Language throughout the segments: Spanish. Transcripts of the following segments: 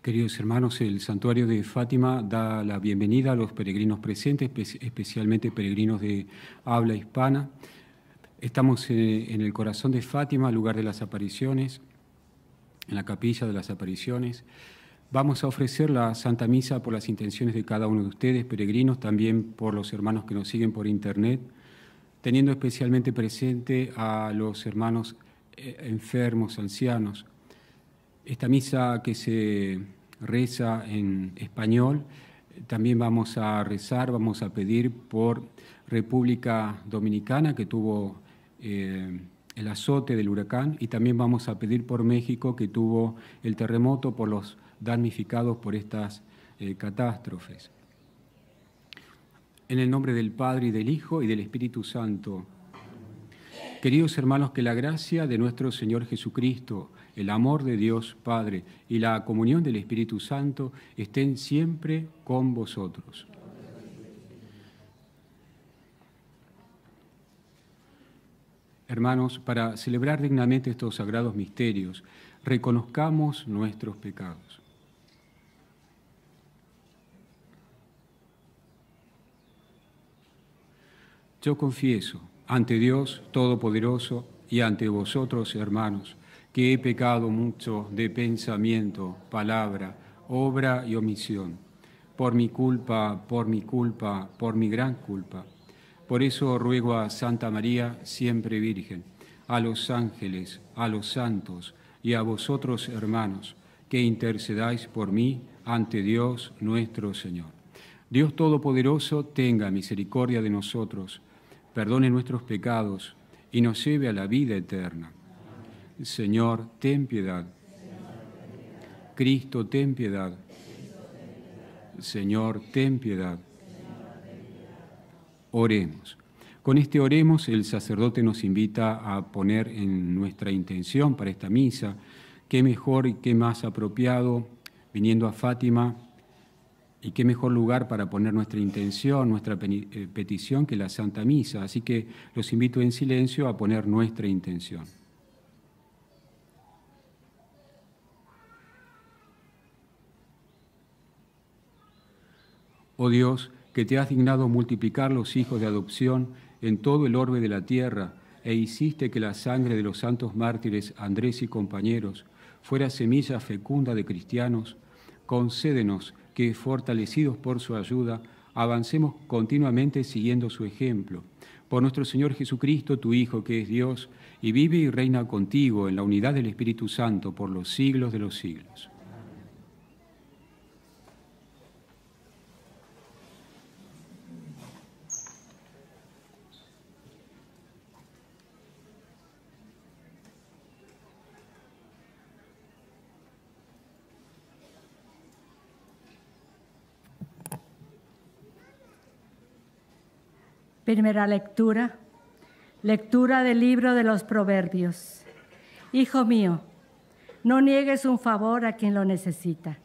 Queridos hermanos, el Santuario de Fátima da la bienvenida a los peregrinos presentes, especialmente peregrinos de habla hispana. Estamos en el corazón de Fátima, lugar de las apariciones, en la capilla de las apariciones. Vamos a ofrecer la Santa Misa por las intenciones de cada uno de ustedes, peregrinos, también por los hermanos que nos siguen por internet, teniendo especialmente presente a los hermanos enfermos, ancianos. Esta misa que se reza en español, también vamos a rezar, vamos a pedir por República Dominicana, que tuvo el azote del huracán, y también vamos a pedir por México, que tuvo el terremoto, por los damnificados por estas catástrofes. En el nombre del Padre, y del Hijo, y del Espíritu Santo. Queridos hermanos, que la gracia de nuestro Señor Jesucristo, el amor de Dios Padre y la comunión del Espíritu Santo estén siempre con vosotros. Hermanos, para celebrar dignamente estos sagrados misterios, reconozcamos nuestros pecados. Yo confieso ante Dios Todopoderoso y ante vosotros, hermanos, que he pecado mucho de pensamiento, palabra, obra y omisión, por mi culpa, por mi gran culpa. Por eso ruego a Santa María, siempre Virgen, a los ángeles, a los santos y a vosotros, hermanos, que intercedáis por mí ante Dios nuestro Señor. Dios Todopoderoso tenga misericordia de nosotros, perdone nuestros pecados y nos lleve a la vida eterna. Señor, ten piedad. Cristo, ten piedad. Señor, ten piedad. Oremos. Con este oremos, el sacerdote nos invita a poner en nuestra intención para esta misa, qué mejor y qué más apropiado, viniendo a Fátima, y qué mejor lugar para poner nuestra intención, nuestra petición que la Santa Misa. Así que los invito en silencio a poner nuestra intención. Oh Dios, que te has dignado multiplicar los hijos de adopción en todo el orbe de la tierra, e hiciste que la sangre de los santos mártires Andrés y compañeros fuera semilla fecunda de cristianos, concédenos que, fortalecidos por su ayuda, avancemos continuamente siguiendo su ejemplo. Por nuestro Señor Jesucristo, tu Hijo, que es Dios, y vive y reina contigo en la unidad del Espíritu Santo por los siglos de los siglos. Primera lectura, lectura del libro de los Proverbios. Hijo mío, no niegues un favor a quien lo necesita,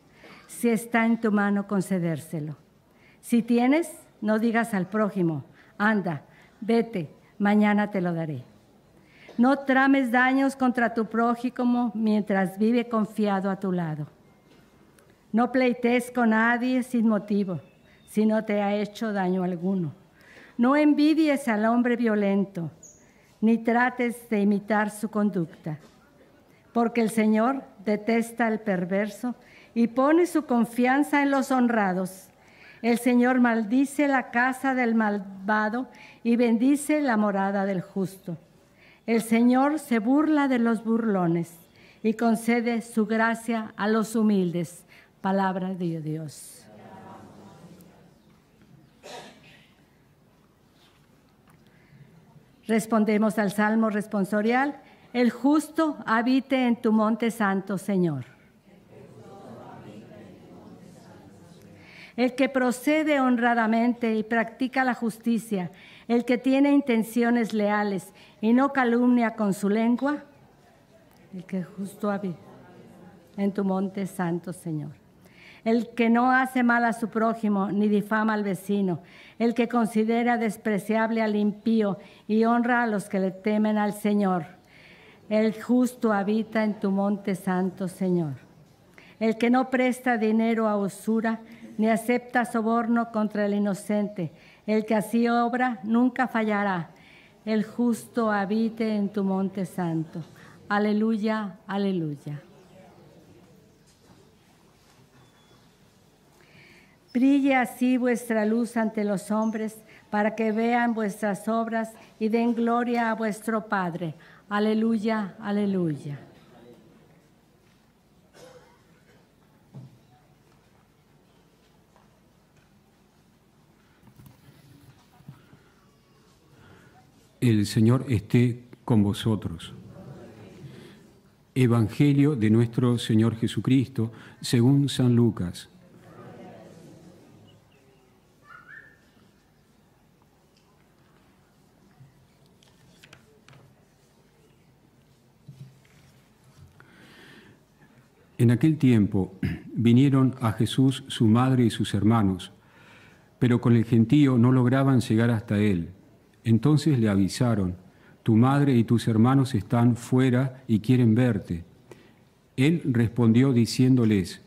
si está en tu mano concedérselo. Si tienes, no digas al prójimo, anda, vete, mañana te lo daré. No trames daños contra tu prójimo mientras vive confiado a tu lado. No pleites con nadie sin motivo, si no te ha hecho daño alguno. No envidies al hombre violento, ni trates de imitar su conducta, porque el Señor detesta al perverso y pone su confianza en los honrados. El Señor maldice la casa del malvado y bendice la morada del justo. El Señor se burla de los burlones y concede su gracia a los humildes. Palabra de Dios. Respondemos al Salmo responsorial: el justo habite en tu monte santo, Señor. El que procede honradamente y practica la justicia, el que tiene intenciones leales y no calumnia con su lengua, el que justo habita en tu monte santo, Señor. El que no hace mal a su prójimo ni difama al vecino, el que considera despreciable al impío y honra a los que le temen al Señor. El justo habita en tu monte santo, Señor. el que no presta dinero a usura, ni acepta soborno contra el inocente. El que así obra nunca fallará. El justo habite en tu monte santo. Aleluya, aleluya. Brille así vuestra luz ante los hombres, para que vean vuestras obras y den gloria a vuestro Padre. Aleluya, aleluya. El Señor esté con vosotros. Evangelio de nuestro Señor Jesucristo, según San Lucas. En aquel tiempo vinieron a Jesús su madre y sus hermanos, pero con el gentío no lograban llegar hasta él. Entonces le avisaron: tu madre y tus hermanos están fuera y quieren verte. Él respondió diciéndoles: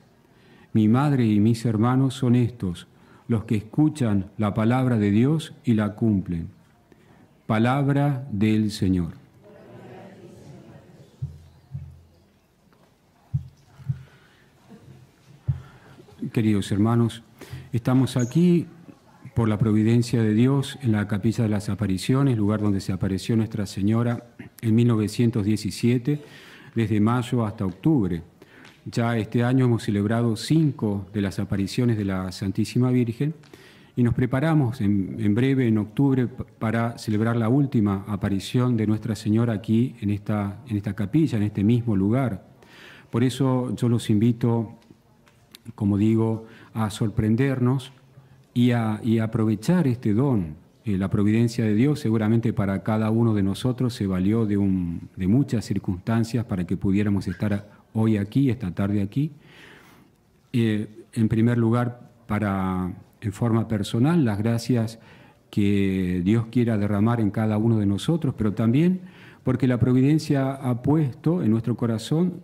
mi madre y mis hermanos son estos, los que escuchan la palabra de Dios y la cumplen. Palabra del Señor. Queridos hermanos, estamos aquí por la providencia de Dios en la Capilla de las Apariciones, lugar donde se apareció Nuestra Señora en 1917, desde mayo hasta octubre. Ya este año hemos celebrado 5 de las apariciones de la Santísima Virgen y nos preparamos en breve, en octubre, para celebrar la última aparición de Nuestra Señora aquí en esta capilla, en este mismo lugar. Por eso yo los invito, como digo, a sorprendernos y a aprovechar este don. La providencia de Dios seguramente para cada uno de nosotros se valió de muchas circunstancias para que pudiéramos estar hoy aquí, esta tarde aquí. En primer lugar, en forma personal, las gracias que Dios quiera derramar en cada uno de nosotros, pero también porque la providencia ha puesto en nuestro corazón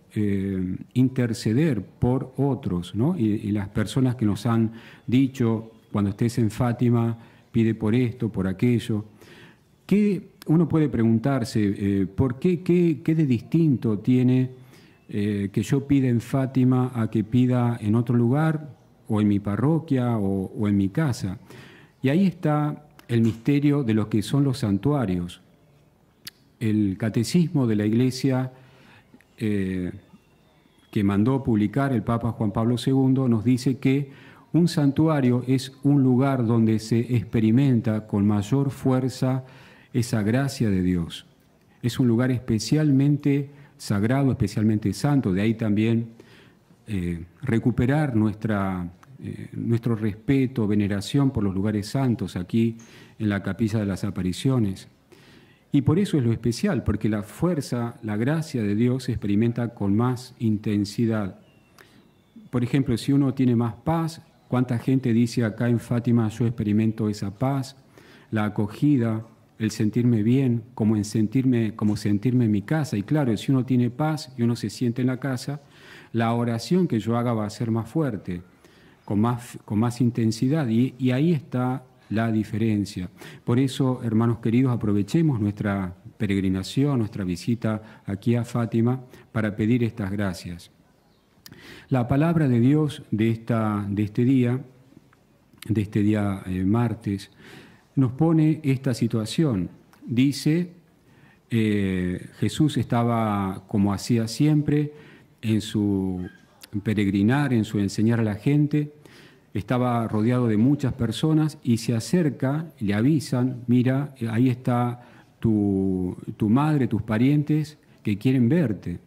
interceder por otros, ¿no? Y las personas que nos han dicho: cuando estés en Fátima, pide por esto, por aquello. Uno puede preguntarse, ¿por qué de distinto tiene que yo pida en Fátima a que pida en otro lugar, o en mi parroquia, o en mi casa? Y ahí está el misterio de lo que son los santuarios. El Catecismo de la Iglesia, que mandó publicar el Papa Juan Pablo II, nos dice que un santuario es un lugar donde se experimenta con mayor fuerza esa gracia de Dios. Es un lugar especialmente sagrado, especialmente santo. De ahí también recuperar nuestro respeto, veneración por los lugares santos aquí en la Capilla de las Apariciones. Y por eso es lo especial, porque la fuerza, la gracia de Dios se experimenta con más intensidad. Por ejemplo, si uno tiene más paz, ¿cuánta gente dice acá en Fátima: yo experimento esa paz, la acogida, el sentirme bien, como sentirme en mi casa? Y claro, si uno tiene paz y uno se siente en la casa, la oración que yo haga va a ser más fuerte, con más intensidad, y ahí está la diferencia. Por eso, hermanos queridos, aprovechemos nuestra peregrinación, nuestra visita aquí a Fátima para pedir estas gracias. La palabra de Dios de este día martes, nos pone esta situación. Dice, Jesús estaba, como hacía siempre, en su peregrinar, en su enseñar a la gente, estaba rodeado de muchas personas y se acerca, le avisan: mira, ahí está tu madre, tus parientes que quieren verte.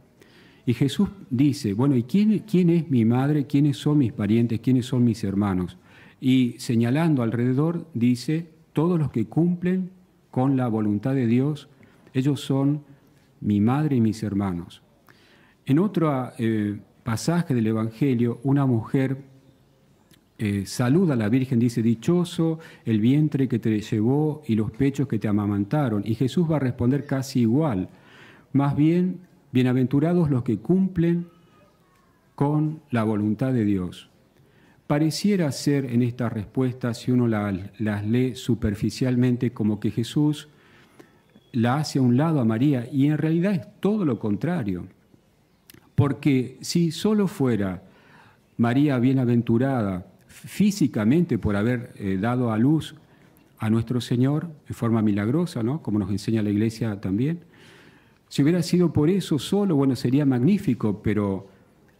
Y Jesús dice: bueno, ¿y quién es mi madre? ¿Quiénes son mis parientes? ¿Quiénes son mis hermanos? Y señalando alrededor, dice: todos los que cumplen con la voluntad de Dios, ellos son mi madre y mis hermanos. En otro pasaje del Evangelio, una mujer saluda a la Virgen, dice: dichoso el vientre que te llevó y los pechos que te amamantaron. Y Jesús va a responder casi igual: más bien, bienaventurados los que cumplen con la voluntad de Dios. Pareciera ser en estas respuestas, si uno las lee superficialmente, como que Jesús la hace a un lado a María, y en realidad es todo lo contrario. Porque si solo fuera María bienaventurada físicamente por haber dado a luz a nuestro Señor en forma milagrosa, ¿no?, como nos enseña la Iglesia también, si hubiera sido por eso solo, bueno, sería magnífico, pero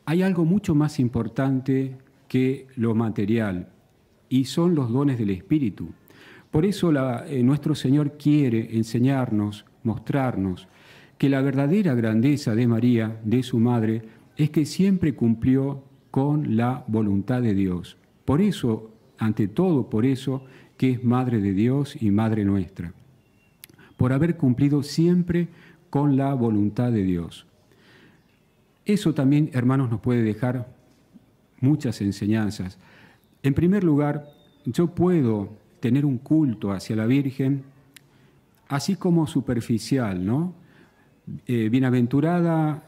hay algo mucho más importante que lo material, y son los dones del Espíritu. Por eso nuestro Señor quiere enseñarnos, mostrarnos, que la verdadera grandeza de María, de su madre, es que siempre cumplió con la voluntad de Dios. Por eso, ante todo, por eso, que es Madre de Dios y Madre nuestra. Por haber cumplido siempre con la voluntad de Dios. Eso también, hermanos, nos puede dejar muchas enseñanzas. En primer lugar, yo puedo tener un culto hacia la Virgen, así como superficial, ¿no? Bienaventurada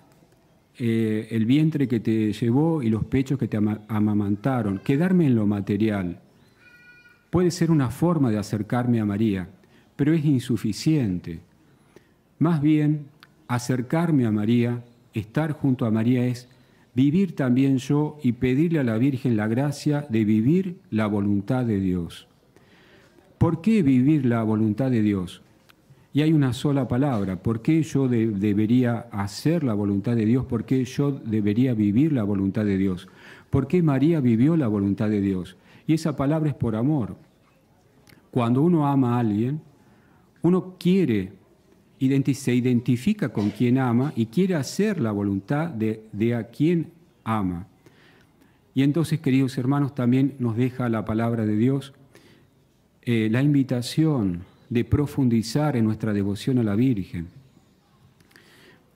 el vientre que te llevó y los pechos que te amamantaron. Quedarme en lo material puede ser una forma de acercarme a María, pero es insuficiente. Más bien, acercarme a María, estar junto a María, es vivir también yo y pedirle a la Virgen la gracia de vivir la voluntad de Dios. ¿Por qué vivir la voluntad de Dios? Y hay una sola palabra. ¿Por qué yo debería hacer la voluntad de Dios? ¿Por qué yo debería vivir la voluntad de Dios? ¿Por qué María vivió la voluntad de Dios? Y esa palabra es por amor. Cuando uno ama a alguien, uno se identifica con quien ama y quiere hacer la voluntad de a quien ama. Y entonces, queridos hermanos, también nos deja la palabra de Dios la invitación de profundizar en nuestra devoción a la Virgen.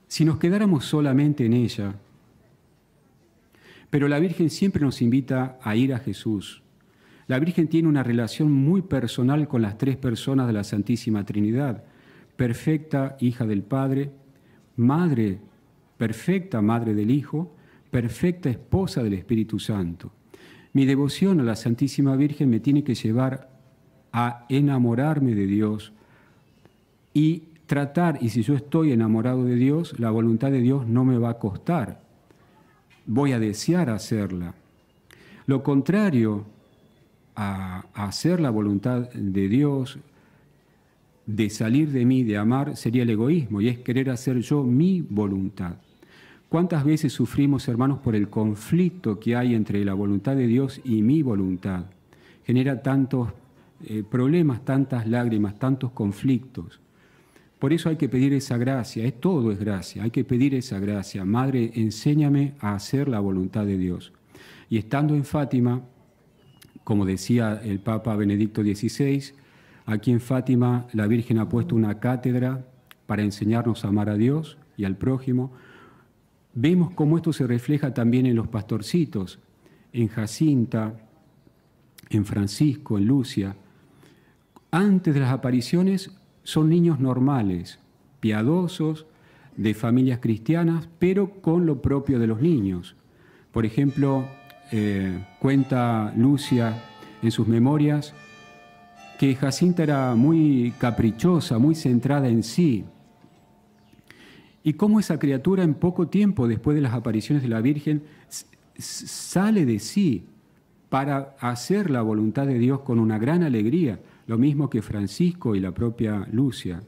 Si nos quedáramos solamente en ella, pero la Virgen siempre nos invita a ir a Jesús. La Virgen tiene una relación muy personal con las tres personas de la Santísima Trinidad: perfecta hija del Padre, madre, perfecta madre del Hijo, perfecta esposa del Espíritu Santo. Mi devoción a la Santísima Virgen me tiene que llevar a enamorarme de Dios y tratar, y si yo estoy enamorado de Dios, la voluntad de Dios no me va a costar, voy a desear hacerla. Lo contrario a hacer la voluntad de Dios, de salir de mí, de amar, sería el egoísmo, y es querer hacer yo mi voluntad. ¿Cuántas veces sufrimos, hermanos, por el conflicto que hay entre la voluntad de Dios y mi voluntad? Genera tantos problemas, tantas lágrimas, tantos conflictos. Por eso hay que pedir esa gracia, todo es gracia, hay que pedir esa gracia. Madre, enséñame a hacer la voluntad de Dios. Y estando en Fátima, como decía el Papa Benedicto XVI, aquí en Fátima la Virgen ha puesto una cátedra para enseñarnos a amar a Dios y al prójimo. Vemos cómo esto se refleja también en los pastorcitos, en Jacinta, en Francisco, en Lucia. Antes de las apariciones son niños normales, piadosos, de familias cristianas, pero con lo propio de los niños. Por ejemplo, cuenta Lucia en sus memorias que Jacinta era muy caprichosa, muy centrada en sí. Y cómo esa criatura en poco tiempo después de las apariciones de la Virgen sale de sí para hacer la voluntad de Dios con una gran alegría, lo mismo que Francisco y la propia Lucia.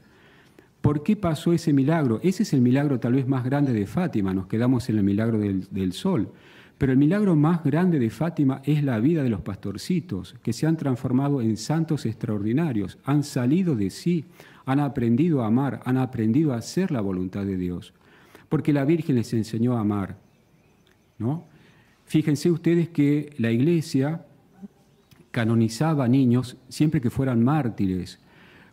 ¿Por qué pasó ese milagro? Ese es el milagro tal vez más grande de Fátima, nos quedamos en el milagro del sol. Pero el milagro más grande de Fátima es la vida de los pastorcitos, que se han transformado en santos extraordinarios, han salido de sí, han aprendido a amar, han aprendido a hacer la voluntad de Dios, porque la Virgen les enseñó a amar, ¿no? Fíjense ustedes que la Iglesia canonizaba niños siempre que fueran mártires,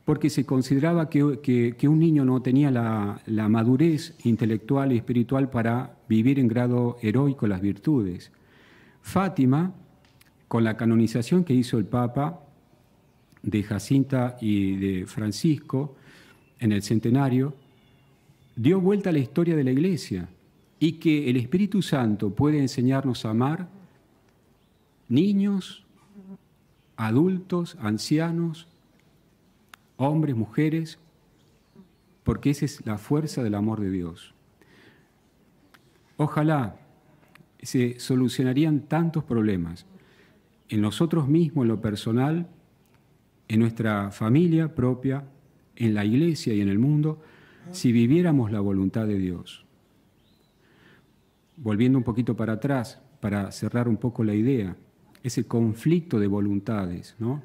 porque se consideraba que un niño no tenía la madurez intelectual y espiritual para vivir en grado heroico las virtudes. Fátima, con la canonización que hizo el Papa de Jacinta y de Francisco en el centenario, dio vuelta a la historia de la Iglesia y que el Espíritu Santo puede enseñarnos a amar niños, adultos, ancianos, hombres, mujeres, porque esa es la fuerza del amor de Dios. Ojalá se solucionarían tantos problemas en nosotros mismos, en lo personal, en nuestra familia propia, en la iglesia y en el mundo, si viviéramos la voluntad de Dios. Volviendo un poquito para atrás, para cerrar un poco la idea, ese conflicto de voluntades, ¿no?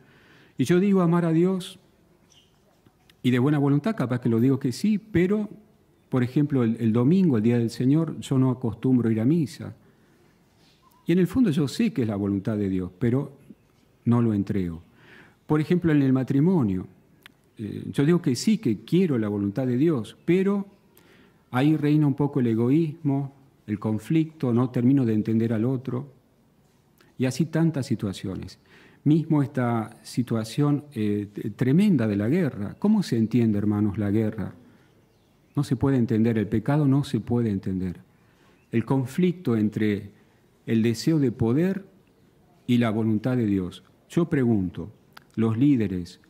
Y yo digo amar a Dios, y de buena voluntad capaz que lo digo que sí, pero, por ejemplo, el domingo, el Día del Señor, yo no acostumbro ir a misa. Y en el fondo yo sé que es la voluntad de Dios, pero no lo entrego. Por ejemplo, en el matrimonio, yo digo que sí, que quiero la voluntad de Dios, pero ahí reina un poco el egoísmo, el conflicto, no termino de entender al otro, y así tantas situaciones. Mismo esta situación tremenda de la guerra. ¿Cómo se entiende, hermanos, la guerra? No se puede entender, el pecado no se puede entender. El conflicto entre el deseo de poder y la voluntad de Dios. Yo pregunto, los líderes,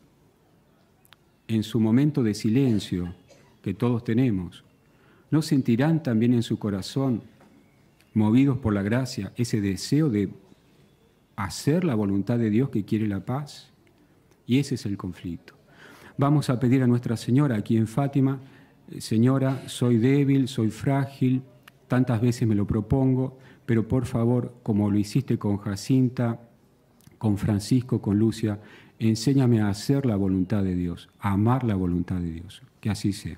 en su momento de silencio que todos tenemos, ¿no sentirán también en su corazón, movidos por la gracia, ese deseo de hacer la voluntad de Dios que quiere la paz? Y ese es el conflicto. Vamos a pedir a Nuestra Señora aquí en Fátima: Señora, soy débil, soy frágil, tantas veces me lo propongo, pero por favor, como lo hiciste con Jacinta, con Francisco, con Lucia, enséñame a hacer la voluntad de Dios, a amar la voluntad de Dios. Que así sea.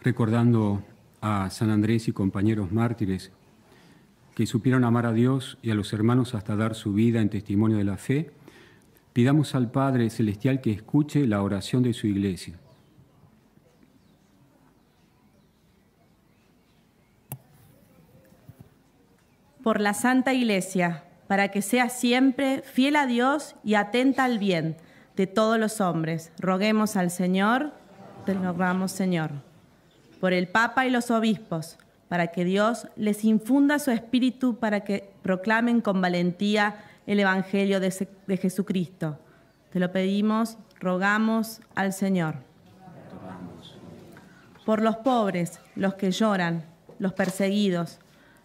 Recordando a San Andrés y compañeros mártires que supieron amar a Dios y a los hermanos hasta dar su vida en testimonio de la fe, pidamos al Padre Celestial que escuche la oración de su Iglesia. Por la Santa Iglesia, para que sea siempre fiel a Dios y atenta al bien de todos los hombres, roguemos al Señor, te lo rogamos, Señor. Por el Papa y los obispos, para que Dios les infunda su espíritu para que proclamen con valentía el Evangelio de Jesucristo. Te lo pedimos, rogamos al Señor. Por los pobres, los que lloran, los perseguidos,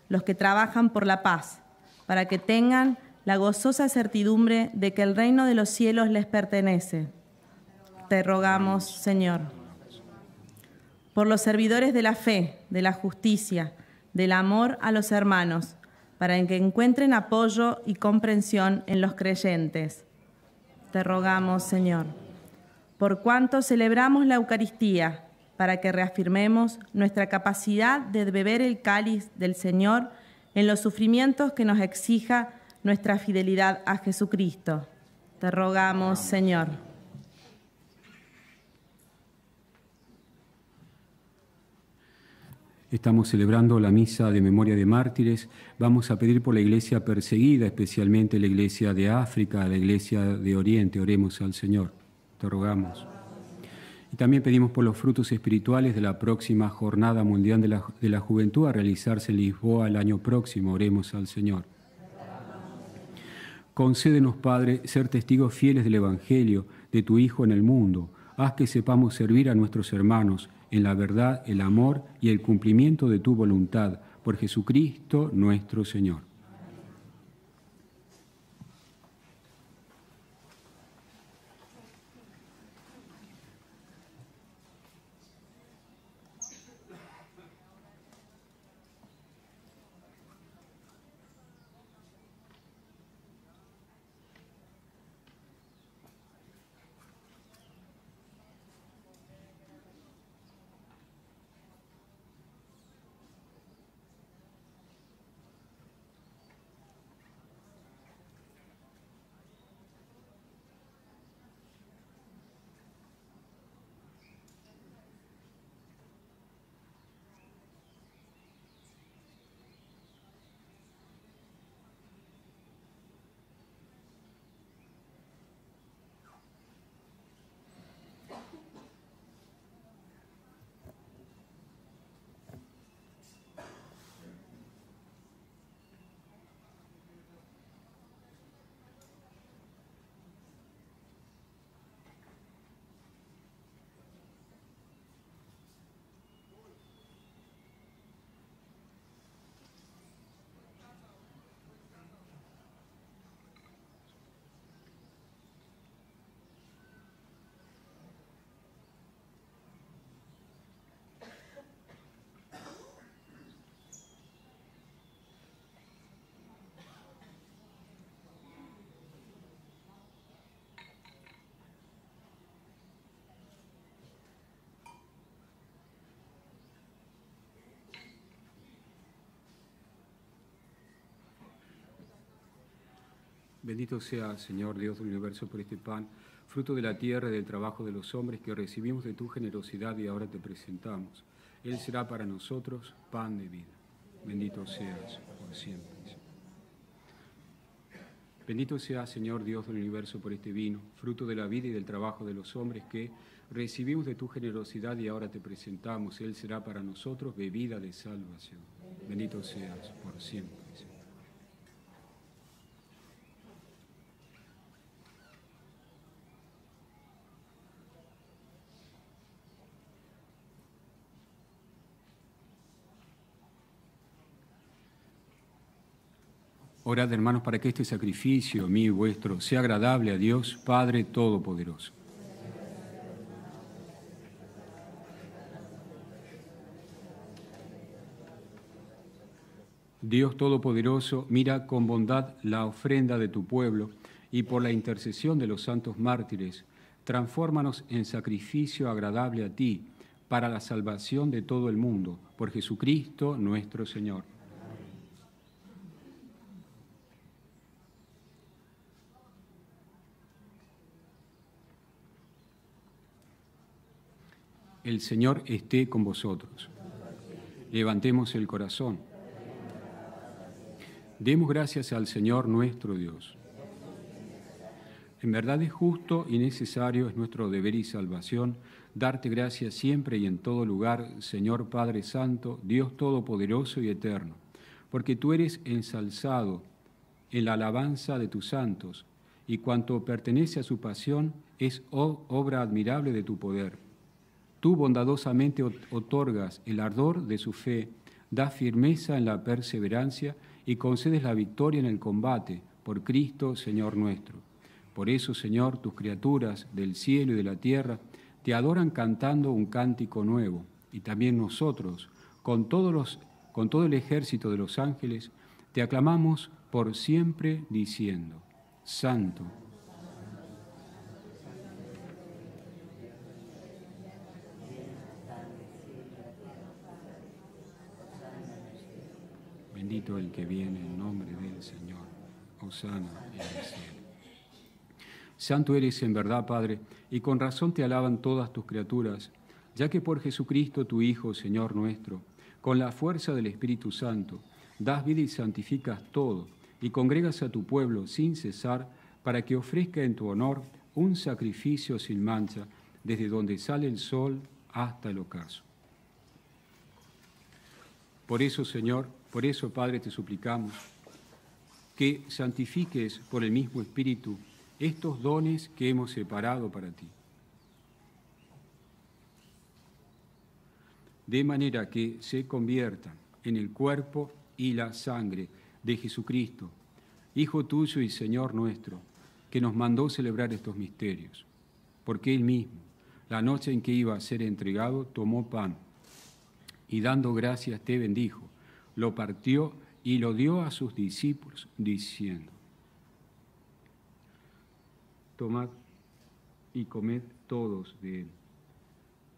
los que trabajan por la paz, para que tengan la gozosa certidumbre de que el reino de los cielos les pertenece. Te rogamos, Señor. Por los servidores de la fe, de la justicia, del amor a los hermanos, para que encuentren apoyo y comprensión en los creyentes. Te rogamos, Señor. Por cuanto celebramos la Eucaristía, para que reafirmemos nuestra capacidad de beber el cáliz del Señor en los sufrimientos que nos exija nuestra fidelidad a Jesucristo. Te rogamos, Señor. Estamos celebrando la misa de memoria de mártires. Vamos a pedir por la iglesia perseguida, especialmente la iglesia de África, la iglesia de Oriente. Oremos al Señor. Te rogamos. Y también pedimos por los frutos espirituales de la próxima Jornada Mundial de la Juventud a realizarse en Lisboa el año próximo. Oremos al Señor. Concédenos, Padre, ser testigos fieles del Evangelio de tu Hijo en el mundo. Haz que sepamos servir a nuestros hermanos en la verdad, el amor y el cumplimiento de tu voluntad, por Jesucristo nuestro Señor. Bendito sea, Señor Dios del universo, por este pan, fruto de la tierra y del trabajo de los hombres que recibimos de tu generosidad y ahora te presentamos. Él será para nosotros pan de vida. Bendito seas por siempre. Bendito sea, Señor Dios del universo, por este vino, fruto de la vida y del trabajo de los hombres que recibimos de tu generosidad y ahora te presentamos. Él será para nosotros bebida de salvación. Bendito seas por siempre. Orad, hermanos, para que este sacrificio mío y vuestro sea agradable a Dios, Padre Todopoderoso. Dios Todopoderoso, mira con bondad la ofrenda de tu pueblo y por la intercesión de los santos mártires, transfórmanos en sacrificio agradable a ti para la salvación de todo el mundo, por Jesucristo nuestro Señor. El Señor esté con vosotros. Levantemos el corazón. Demos gracias al Señor nuestro Dios. En verdad es justo y necesario, es nuestro deber y salvación, darte gracias siempre y en todo lugar, Señor Padre Santo, Dios Todopoderoso y Eterno, porque tú eres ensalzado en la alabanza de tus santos, y cuanto pertenece a su pasión es obra admirable de tu poder. Tú bondadosamente otorgas el ardor de su fe, das firmeza en la perseverancia y concedes la victoria en el combate, por Cristo, Señor nuestro. Por eso, Señor, tus criaturas del cielo y de la tierra te adoran cantando un cántico nuevo, y también nosotros, con todo el ejército de los ángeles, te aclamamos por siempre diciendo: Santo. Bendito el que viene en nombre del Señor. Hosana en el cielo. Santo eres en verdad, Padre, y con razón te alaban todas tus criaturas, ya que por Jesucristo, tu Hijo, Señor nuestro, con la fuerza del Espíritu Santo, das vida y santificas todo, y congregas a tu pueblo sin cesar, para que ofrezca en tu honor un sacrificio sin mancha, desde donde sale el sol hasta el ocaso. Por eso, Señor, por eso, Padre, te suplicamos que santifiques por el mismo Espíritu estos dones que hemos separado para ti. De manera que se conviertan en el cuerpo y la sangre de Jesucristo, Hijo tuyo y Señor nuestro, que nos mandó celebrar estos misterios. Porque Él mismo, la noche en que iba a ser entregado, tomó pan y dando gracias te bendijo, lo partió y lo dio a sus discípulos, diciendo: Tomad y comed todos de él,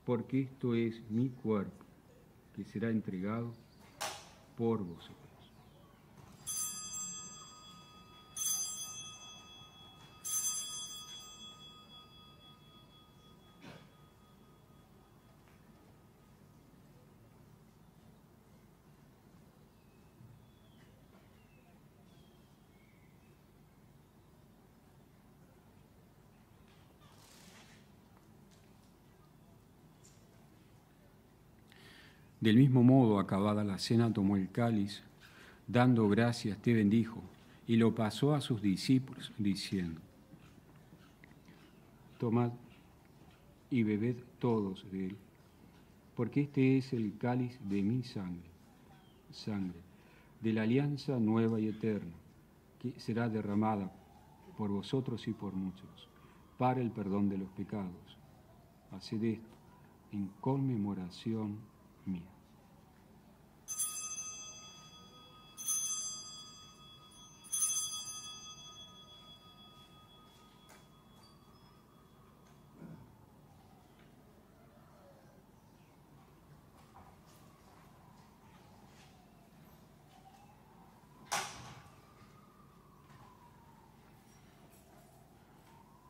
porque esto es mi cuerpo, que será entregado por vosotros. Del mismo modo, acabada la cena, tomó el cáliz, dando gracias te bendijo, y lo pasó a sus discípulos, diciendo: Tomad y bebed todos de él, porque este es el cáliz de mi sangre, sangre de la alianza nueva y eterna, que será derramada por vosotros y por muchos, para el perdón de los pecados. Haced esto en conmemoración mía.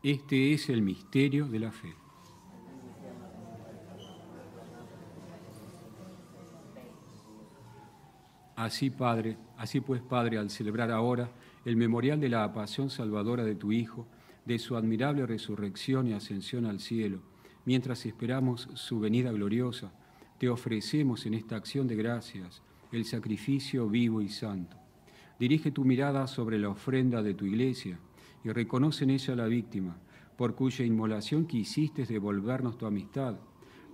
Este es el misterio de la fe. Así pues, Padre, al celebrar ahora el memorial de la pasión salvadora de tu Hijo, de su admirable resurrección y ascensión al cielo, mientras esperamos su venida gloriosa, te ofrecemos en esta acción de gracias el sacrificio vivo y santo. Dirige tu mirada sobre la ofrenda de tu Iglesia y reconoce en ella la víctima, por cuya inmolación quisiste devolvernos tu amistad,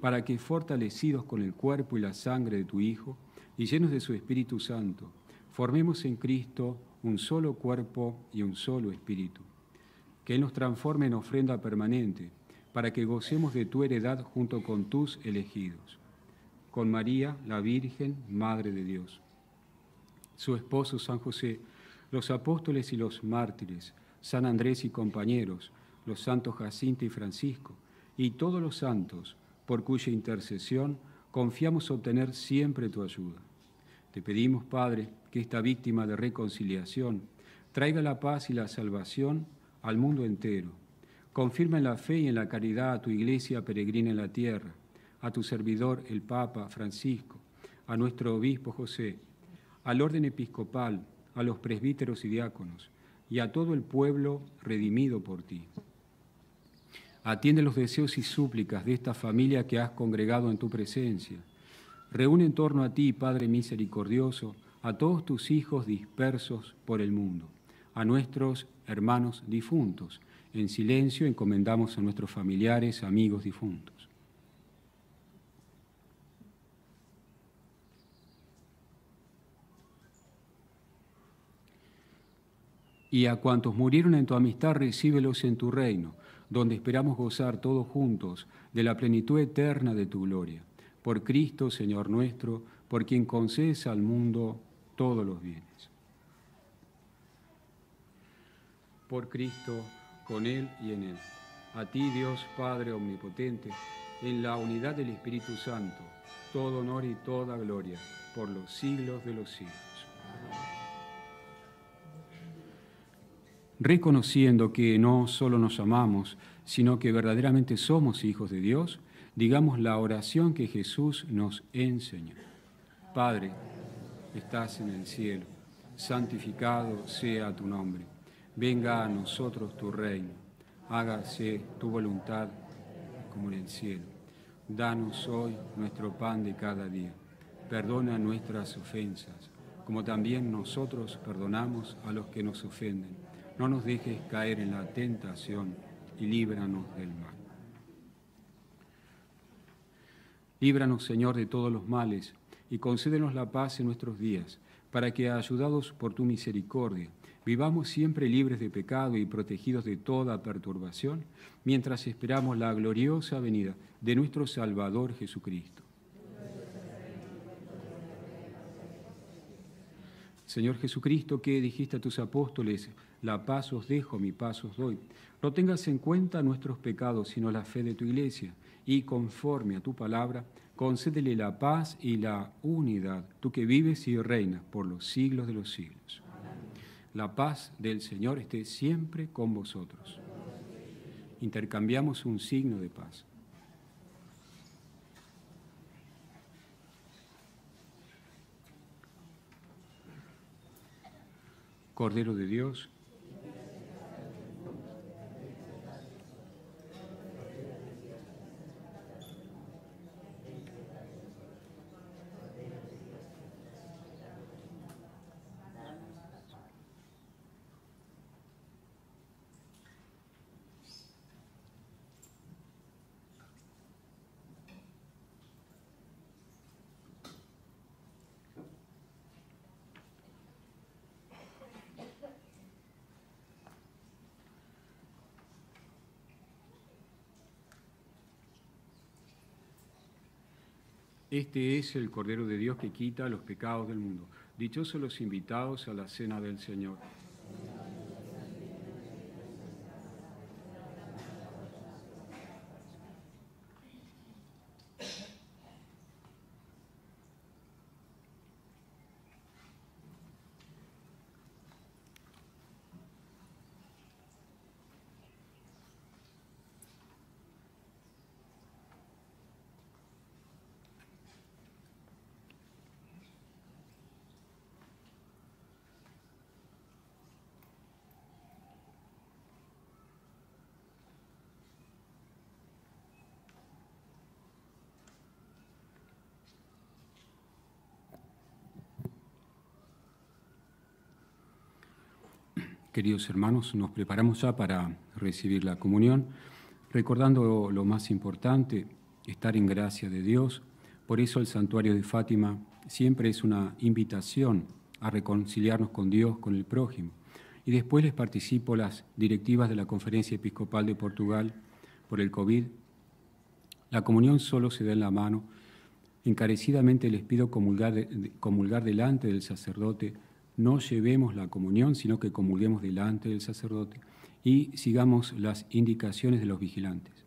para que, fortalecidos con el cuerpo y la sangre de tu Hijo, y llenos de su Espíritu Santo, formemos en Cristo un solo cuerpo y un solo espíritu. Que Él nos transforme en ofrenda permanente, para que gocemos de tu heredad junto con tus elegidos. Con María, la Virgen, Madre de Dios, su esposo San José, los apóstoles y los mártires, San Andrés y compañeros, los santos Jacinto y Francisco, y todos los santos, por cuya intercesión confiamos obtener siempre tu ayuda. Te pedimos, Padre, que esta víctima de reconciliación traiga la paz y la salvación al mundo entero. Confirma en la fe y en la caridad a tu Iglesia peregrina en la tierra, a tu servidor el Papa Francisco, a nuestro obispo José, al orden episcopal, a los presbíteros y diáconos, y a todo el pueblo redimido por ti. Atiende los deseos y súplicas de esta familia que has congregado en tu presencia. Reúne en torno a ti, Padre misericordioso, a todos tus hijos dispersos por el mundo, a nuestros hermanos difuntos. En silencio encomendamos a nuestros familiares, amigos difuntos. Y a cuantos murieron en tu amistad, recíbelos en tu reino, donde esperamos gozar todos juntos de la plenitud eterna de tu gloria. Por Cristo, Señor nuestro, por quien concedes al mundo todos los bienes. Por Cristo, con Él y en Él. A ti, Dios Padre Omnipotente, en la unidad del Espíritu Santo, todo honor y toda gloria, por los siglos de los siglos. Reconociendo que no solo nos amamos, sino que verdaderamente somos hijos de Dios, digamos la oración que Jesús nos enseñó. Padre, estás en el cielo, santificado sea tu nombre. Venga a nosotros tu reino. Hágase tu voluntad como en el cielo. Danos hoy nuestro pan de cada día. Perdona nuestras ofensas, como también nosotros perdonamos a los que nos ofenden. No nos dejes caer en la tentación y líbranos del mal. Líbranos, Señor, de todos los males y concédenos la paz en nuestros días, para que, ayudados por tu misericordia, vivamos siempre libres de pecado y protegidos de toda perturbación, mientras esperamos la gloriosa venida de nuestro Salvador Jesucristo. Señor Jesucristo, que dijiste a tus apóstoles, la paz os dejo, mi paz os doy. No tengas en cuenta nuestros pecados, sino la fe de tu Iglesia, y conforme a tu palabra, concédele la paz y la unidad, tú que vives y reinas por los siglos de los siglos. La paz del Señor esté siempre con vosotros. Intercambiamos un signo de paz. Cordero de Dios, este es el Cordero de Dios que quita los pecados del mundo. Dichosos los invitados a la cena del Señor. Queridos hermanos, nos preparamos ya para recibir la comunión, recordando lo más importante, estar en gracia de Dios. Por eso el santuario de Fátima siempre es una invitación a reconciliarnos con Dios, con el prójimo. Y después les participo las directivas de la Conferencia Episcopal de Portugal por el COVID. La comunión solo se da en la mano. Encarecidamente les pido comulgar delante del sacerdote. No llevemos la comunión, sino que comulguemos delante del sacerdote y sigamos las indicaciones de los vigilantes.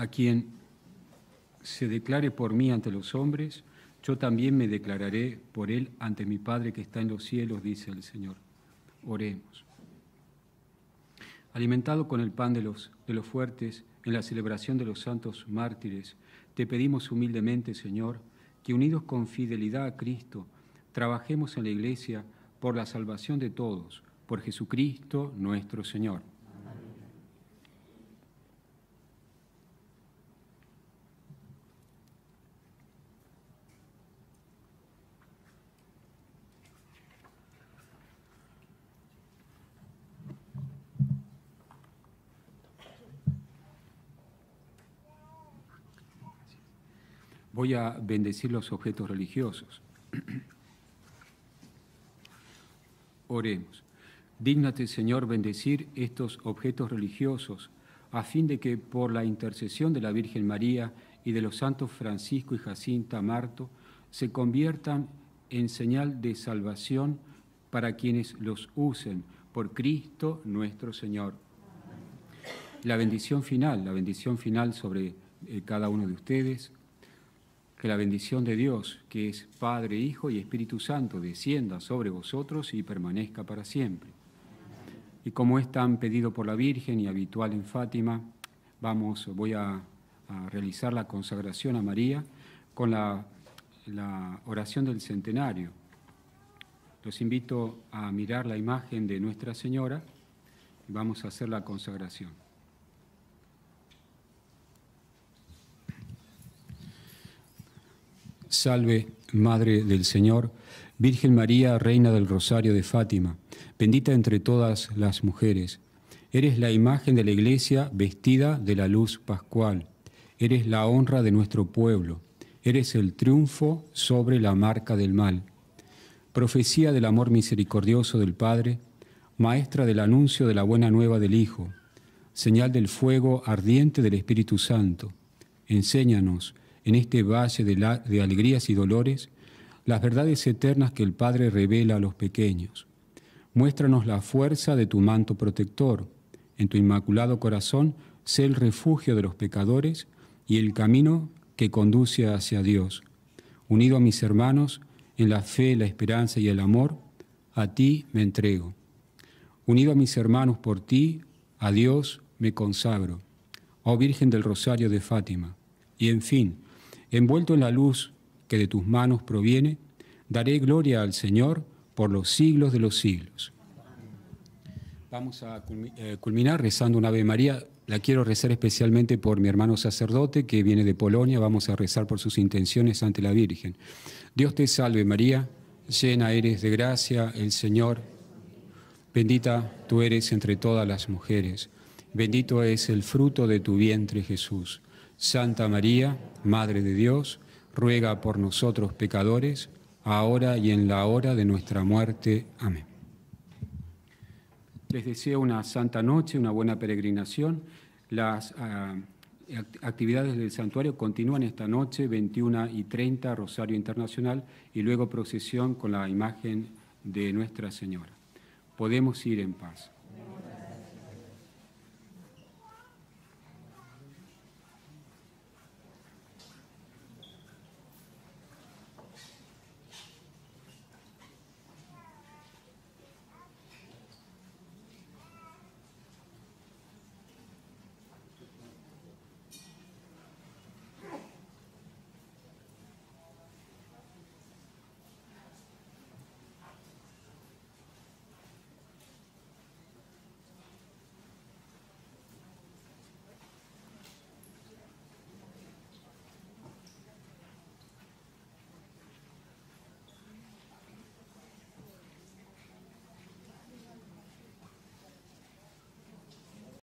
a quien se declare por mí ante los hombres, yo también me declararé por él ante mi Padre que está en los cielos, dice el Señor. Oremos. Alimentado con el pan de los fuertes en la celebración de los santos mártires, te pedimos humildemente, Señor, que unidos con fidelidad a Cristo, trabajemos en la Iglesia por la salvación de todos, por Jesucristo nuestro Señor. Voy a bendecir los objetos religiosos. Oremos. Dígnate, Señor, bendecir estos objetos religiosos, a fin de que, por la intercesión de la Virgen María y de los santos Francisco y Jacinta Marto, se conviertan en señal de salvación para quienes los usen, por Cristo nuestro Señor. La bendición final sobre cada uno de ustedes. Que la bendición de Dios, que es Padre, Hijo y Espíritu Santo, descienda sobre vosotros y permanezca para siempre. Y como es tan pedido por la Virgen y habitual en Fátima, voy a realizar la consagración a María con la oración del centenario. Los invito a mirar la imagen de Nuestra Señora y vamos a hacer la consagración. Salve, Madre del Señor, Virgen María, Reina del Rosario de Fátima, bendita entre todas las mujeres. Eres la imagen de la Iglesia vestida de la luz pascual. Eres la honra de nuestro pueblo. Eres el triunfo sobre la marca del mal. Profecía del amor misericordioso del Padre, maestra del anuncio de la buena nueva del Hijo, señal del fuego ardiente del Espíritu Santo. Enséñanos, en este valle de alegrías y dolores, las verdades eternas que el Padre revela a los pequeños. Muéstranos la fuerza de tu manto protector. En tu inmaculado corazón, sé el refugio de los pecadores y el camino que conduce hacia Dios. Unido a mis hermanos, en la fe, la esperanza y el amor, a ti me entrego. Unido a mis hermanos por ti, a Dios me consagro. Oh Virgen del Rosario de Fátima. Y en fin, envuelto en la luz que de tus manos proviene, daré gloria al Señor por los siglos de los siglos. Vamos a culminar rezando una Ave María. La quiero rezar especialmente por mi hermano sacerdote que viene de Polonia. Vamos a rezar por sus intenciones ante la Virgen. Dios te salve María, llena eres de gracia, el Señor. Bendita tú eres entre todas las mujeres. Bendito es el fruto de tu vientre Jesús. Santa María, Madre de Dios, ruega por nosotros pecadores, ahora y en la hora de nuestra muerte. Amén. Les deseo una santa noche, una buena peregrinación. Las actividades del santuario continúan esta noche, 21:30, Rosario Internacional, y luego procesión con la imagen de Nuestra Señora. Podemos ir en paz.